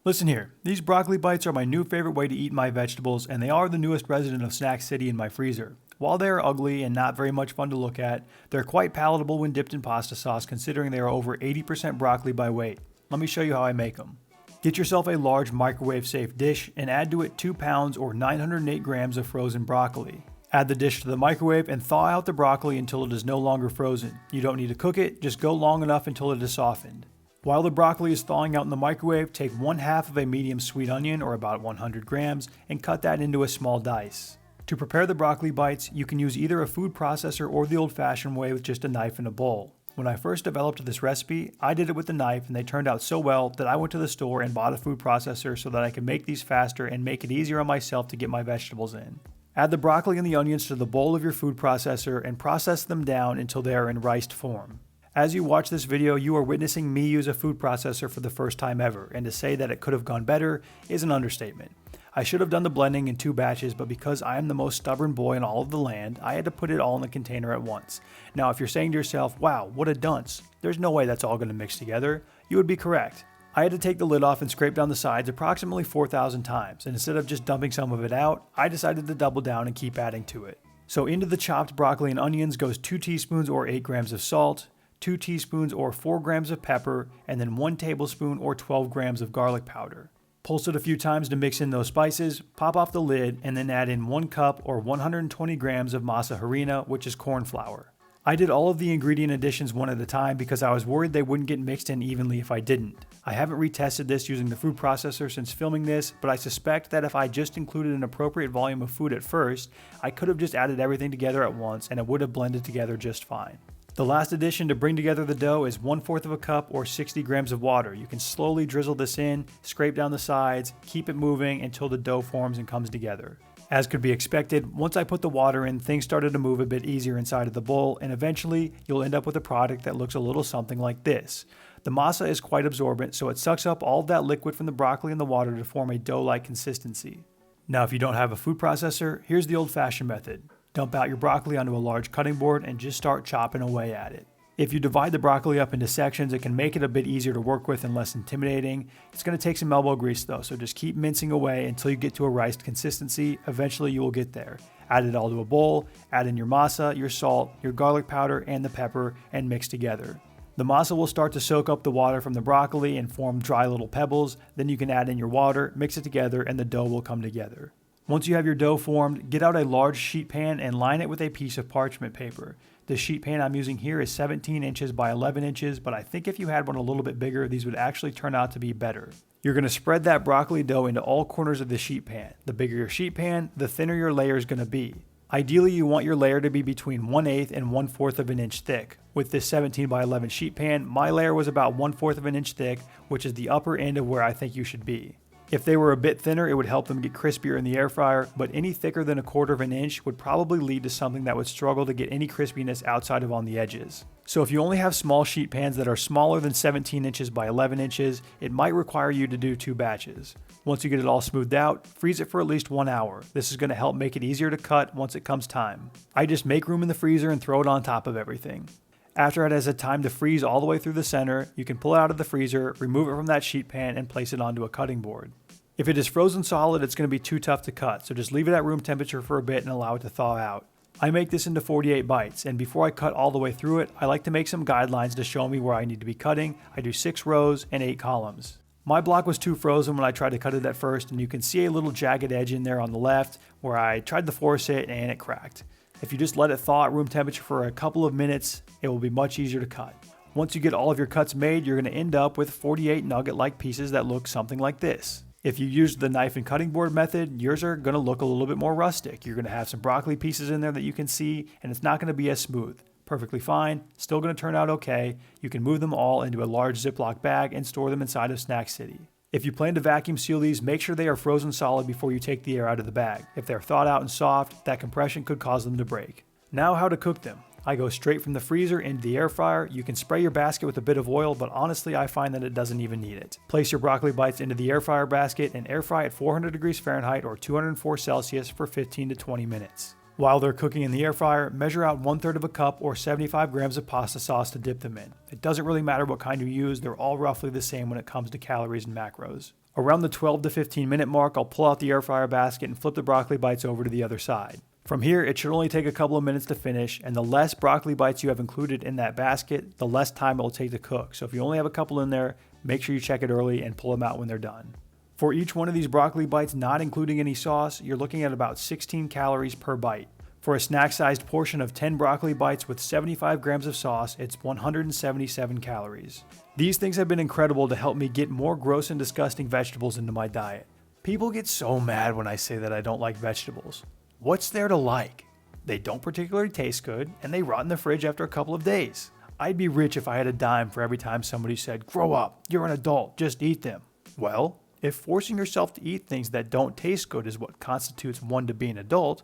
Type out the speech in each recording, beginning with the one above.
Listen here, these broccoli bites are my new favorite way to eat my vegetables, and they are the newest resident of Snack City in my freezer. While they are ugly and not very much fun to look at, they're quite palatable when dipped in pasta sauce considering they are over 80% broccoli by weight. Let me show you how I make them. Get yourself a large microwave safe dish and add to it 2 pounds or 908 grams of frozen broccoli. Add the dish to the microwave and thaw out the broccoli until it is no longer frozen. You don't need to cook it, just go long enough until it is softened. While the broccoli is thawing out in the microwave, take 1/2 of a medium sweet onion, or about 100 grams, and cut that into a small dice. To prepare the broccoli bites, you can use either a food processor or the old-fashioned way with just a knife and a bowl. When I first developed this recipe, I did it with the knife and they turned out so well that I went to the store and bought a food processor so that I could make these faster and make it easier on myself to get my vegetables in. Add the broccoli and the onions to the bowl of your food processor and process them down until they are in riced form. As you watch this video, you are witnessing me use a food processor for the first time ever, and to say that it could have gone better is an understatement. I should have done the blending in 2 batches, but because I am the most stubborn boy in all of the land, I had to put it all in the container at once. Now, if you're saying to yourself, wow, what a dunce, there's no way that's all going to mix together, you would be correct. I had to take the lid off and scrape down the sides approximately 4,000 times, and instead of just dumping some of it out, I decided to double down and keep adding to it. So into the chopped broccoli and onions goes 2 teaspoons or 8 grams of salt, 2 teaspoons or 4 grams of pepper, and then 1 tablespoon or 12 grams of garlic powder. Pulse it a few times to mix in those spices, pop off the lid, and then add in 1 cup or 120 grams of masa harina, which is corn flour. I did all of the ingredient additions one at a time because I was worried they wouldn't get mixed in evenly if I didn't. I haven't retested this using the food processor since filming this, but I suspect that if I just included an appropriate volume of food at first, I could have just added everything together at once and it would have blended together just fine. The last addition to bring together the dough is 1/4 of a cup or 60 grams of water. You can slowly drizzle this in, scrape down the sides, keep it moving until the dough forms and comes together. As could be expected, once I put the water in, things started to move a bit easier inside of the bowl, and eventually you'll end up with a product that looks a little something like this. The masa is quite absorbent, so it sucks up all of that liquid from the broccoli and the water to form a dough-like consistency. Now, if you don't have a food processor, here's the old-fashioned method. Dump out your broccoli onto a large cutting board and just start chopping away at it. If you divide the broccoli up into sections, it can make it a bit easier to work with and less intimidating. It's going to take some elbow grease though, so just keep mincing away until you get to a riced consistency. Eventually you will get there. Add it all to a bowl, add in your masa, your salt, your garlic powder, and the pepper, and mix together. The masa will start to soak up the water from the broccoli and form dry little pebbles. Then you can add in your water, mix it together, and the dough will come together. Once you have your dough formed, get out a large sheet pan and line it with a piece of parchment paper. The sheet pan I'm using here is 17 inches by 11 inches, but I think if you had one a little bit bigger, these would actually turn out to be better. You're going to spread that broccoli dough into all corners of the sheet pan. The bigger your sheet pan, the thinner your layer is going to be. Ideally, you want your layer to be between 1/8 and 1/4 of an inch thick. With this 17 by 11 sheet pan, my layer was about 1/4 of an inch thick, which is the upper end of where I think you should be. If they were a bit thinner, it would help them get crispier in the air fryer, but any thicker than 1/4 of an inch would probably lead to something that would struggle to get any crispiness outside of on the edges. So if you only have small sheet pans that are smaller than 17 inches by 11 inches, it might require you to do 2 batches. Once you get it all smoothed out, freeze it for at least 1 hour. This is going to help make it easier to cut once it comes time. I just make room in the freezer and throw it on top of everything. After it has had time to freeze all the way through the center, you can pull it out of the freezer, remove it from that sheet pan, and place it onto a cutting board. If it is frozen solid, it's going to be too tough to cut, so just leave it at room temperature for a bit and allow it to thaw out. I make this into 48 bites, and before I cut all the way through it, I like to make some guidelines to show me where I need to be cutting. I do 6 rows and 8 columns. My block was too frozen when I tried to cut it at first, and you can see a little jagged edge in there on the left where I tried to force it and it cracked. If you just let it thaw at room temperature for a couple of minutes, it will be much easier to cut. Once you get all of your cuts made, you're going to end up with 48 nugget-like pieces that look something like this. If you use the knife and cutting board method, yours are going to look a little bit more rustic. You're going to have some broccoli pieces in there that you can see, and it's not going to be as smooth. Perfectly fine, still going to turn out okay. You can move them all into a large Ziploc bag and store them inside of Snack City. If you plan to vacuum seal these, make sure they are frozen solid before you take the air out of the bag. If they're thawed out and soft, that compression could cause them to break. Now how to cook them. I go straight from the freezer into the air fryer. You can spray your basket with a bit of oil, but honestly I find that it doesn't even need it. Place your broccoli bites into the air fryer basket and air fry at 400 degrees Fahrenheit or 204 Celsius for 15 to 20 minutes. While they're cooking in the air fryer, measure out 1/3 of a cup or 75 grams of pasta sauce to dip them in. It doesn't really matter what kind you use, they're all roughly the same when it comes to calories and macros. Around the 12 to 15 minute mark, I'll pull out the air fryer basket and flip the broccoli bites over to the other side. From here, it should only take a couple of minutes to finish, and the less broccoli bites you have included in that basket, the less time it will take to cook. So if you only have a couple in there, make sure you check it early and pull them out when they're done. For each one of these broccoli bites, not including any sauce, you're looking at about 16 calories per bite. For a snack-sized portion of 10 broccoli bites with 75 grams of sauce, it's 177 calories. These things have been incredible to help me get more gross and disgusting vegetables into my diet. People get so mad when I say that I don't like vegetables. What's there to like? They don't particularly taste good, and they rot in the fridge after a couple of days. I'd be rich if I had a dime for every time somebody said, "Grow up, you're an adult, just eat them." Well, if forcing yourself to eat things that don't taste good is what constitutes one to be an adult,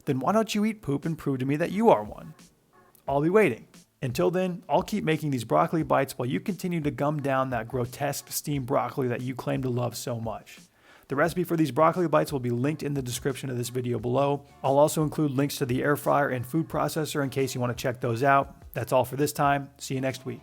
then why don't you eat poop and prove to me that you are one? I'll be waiting. Until then, I'll keep making these broccoli bites while you continue to gum down that grotesque steamed broccoli that you claim to love so much. The recipe for these broccoli bites will be linked in the description of this video below. I'll also include links to the air fryer and food processor in case you want to check those out. That's all for this time. See you next week.